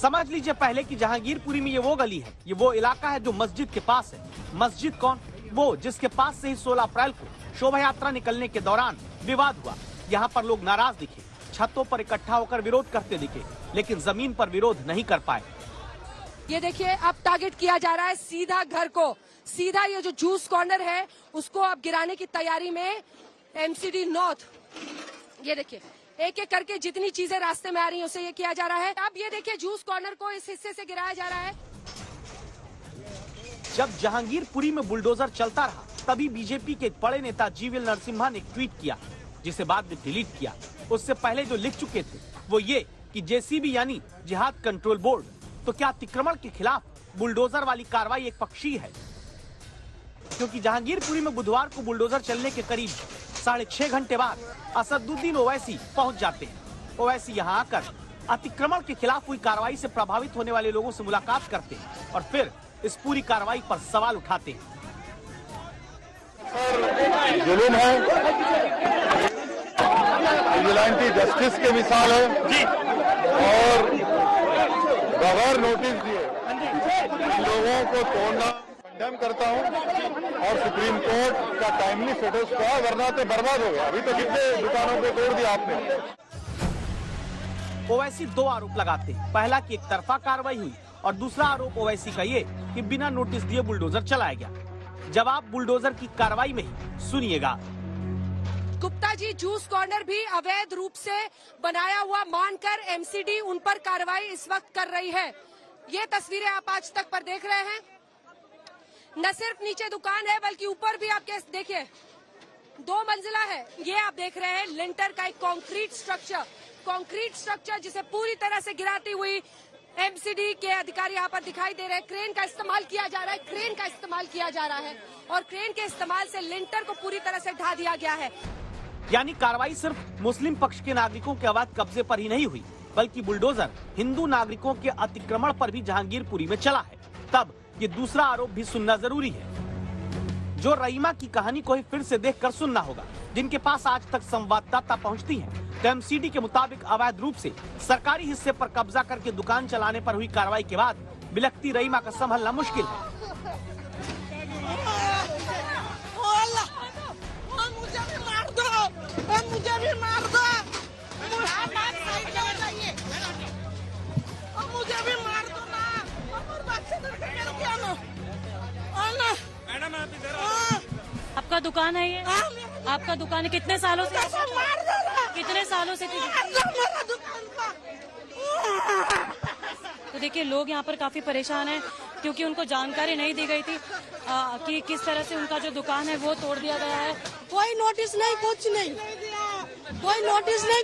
समझ लीजिए पहले कि जहांगीरपुरी में ये वो गली है, ये वो इलाका है जो मस्जिद के पास है। मस्जिद कौन? वो जिसके पास से ही 16 अप्रैल को शोभा यात्रा निकलने के दौरान विवाद हुआ। यहाँ पर लोग नाराज दिखे, छतों पर इकट्ठा होकर विरोध करते दिखे, लेकिन जमीन पर विरोध नहीं कर पाए। ये देखिए अब टारगेट किया जा रहा है सीधा घर को, सीधा ये जो जूस कॉर्नर है उसको अब गिराने की तैयारी में एमसीडी नॉर्थ। ये देखिए एक एक करके जितनी चीजें रास्ते में आ रही हैं उसे ये किया जा रहा है। अब ये देखिए जूस कॉर्नर को इस हिस्से से गिराया जा रहा है। जब जहांगीरपुरी में बुलडोजर चलता रहा तभी बीजेपी के एक बड़े नेता जीवीएल नरसिम्हा ने एक ट्वीट किया, जिसे बाद में डिलीट किया। उससे पहले जो लिख चुके थे वो ये कि जेसीबी यानी जिहाद कंट्रोल बोर्ड, तो क्या अतिक्रमण के खिलाफ बुलडोजर वाली कार्रवाई एक पक्षी है? क्योंकि जहांगीरपुरी में बुधवार को बुलडोजर चलने के करीब 6.5 घंटे बाद असदुद्दीन ओवैसी पहुंच जाते हैं। ओवैसी यहां आकर अतिक्रमण के खिलाफ हुई कार्रवाई से प्रभावित होने वाले लोगों से मुलाकात करते हैं और फिर इस पूरी कार्रवाई पर सवाल उठाते हैं। जुल्म है, विजिलेंटी जस्टिस की मिसाल है जी। और बगैर नोटिस दिए इन लोगों को तोड़ना कंडेम करता हूं और सुप्रीम कोर्ट का टाइमली स्टेटस का, वरना तो बर्बाद हो गया। अभी तो कितने दुकानों को तोड़ दिया आपने। ओवैसी 2 आरोप लगाते हैं, पहला कि एक तरफा कार्रवाई हुई और दूसरा आरोप ओवैसी का ये कि बिना नोटिस दिए बुलडोजर चलाया गया। जवाब बुलडोजर की कार्रवाई में ही सुनिएगा। गुप्ता जी, जूस कॉर्नर भी अवैध रूप से बनाया हुआ मानकर एमसीडी उन पर कार्रवाई इस वक्त कर रही है। ये तस्वीरें आप आज तक पर देख रहे हैं। न सिर्फ नीचे दुकान है बल्कि ऊपर भी आप देखिए 2 मंजिला है। ये आप देख रहे हैं लिंटर का एक कंक्रीट स्ट्रक्चर जिसे पूरी तरह से गिराती हुई एमसीडी के अधिकारी यहाँ पर दिखाई दे रहे हैं। क्रेन का इस्तेमाल किया जा रहा है, और क्रेन के इस्तेमाल से लिंटर को पूरी तरह से ढा दिया गया है। यानी कार्रवाई सिर्फ मुस्लिम पक्ष के नागरिकों के अवैध कब्जे पर ही नहीं हुई, बल्कि बुलडोजर हिंदू नागरिकों के अतिक्रमण पर भी जहांगीरपुरी में चला है। तब ये दूसरा आरोप भी सुनना जरूरी है, जो रईमा की कहानी को ही फिर से देखकर सुनना होगा, जिनके पास आज तक संवाददाता पहुंचती हैं। तो एमसीडी के मुताबिक अवैध रूप से सरकारी हिस्से पर कब्जा करके दुकान चलाने पर हुई कार्रवाई के बाद बिलखती रईमा का संभलना मुश्किल है। आपका दुकान है ये? आपका दुकान है? कितने सालों से तो देखिए लोग यहाँ पर काफी परेशान हैं क्योंकि उनको जानकारी नहीं दी गई थी कि किस तरह से उनका जो दुकान है वो तोड़ दिया गया है। कोई नोटिस नहीं, कुछ नहीं,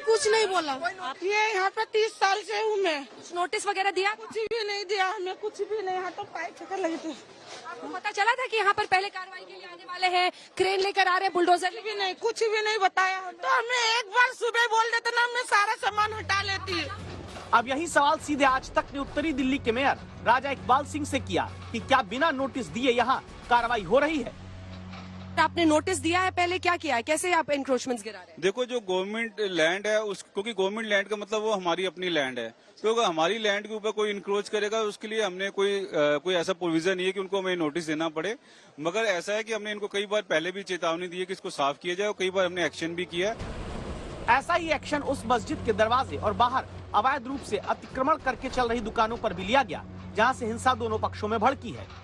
कुछ नहीं बोला। ये यहाँ पे 30 साल से हूँ मैं। नोटिस वगैरह दिया? कुछ भी नहीं दिया हमें, कुछ भी नहीं। यहाँ तो पाइप चक्कर लगे थे। आपको पता चला था कि यहाँ पर पहले कार्रवाई के लिए आने वाले हैं, क्रेन लेकर आ रहे हैं, बुलडोजर भी नहीं, कुछ भी नहीं बताया। तो हमें एक बार सुबह बोल देते ना, मैं सारा सामान हटा लेती। अब यही सवाल सीधे आज तक ने उत्तरी दिल्ली के मेयर राजा इकबाल सिंह से किया कि क्या बिना नोटिस दिए यहाँ कार्रवाई हो रही है। आपने नोटिस दिया है, पहले क्या किया है, कैसे आप एंक्रोचमेंट्स गिरा रहे हैं? देखो जो गवर्नमेंट लैंड है क्योंकि गवर्नमेंट लैंड का मतलब वो हमारी अपनी लैंड है, तो अगर हमारी लैंड के ऊपर कोई इंक्रोच करेगा उसके लिए हमने कोई ऐसा प्रोविजन नहीं है कि उनको हमें नोटिस देना पड़े। मगर ऐसा है कि हमने इनको कई बार पहले भी चेतावनी दी है कि इसको साफ किया जाए और कई बार हमने एक्शन भी किया। ऐसा ही एक्शन उस मस्जिद के दरवाजे और बाहर अवैध रूप से अतिक्रमण करके चल रही दुकानों पर भी लिया गया, जहां से हिंसा दोनों पक्षों में भड़की है।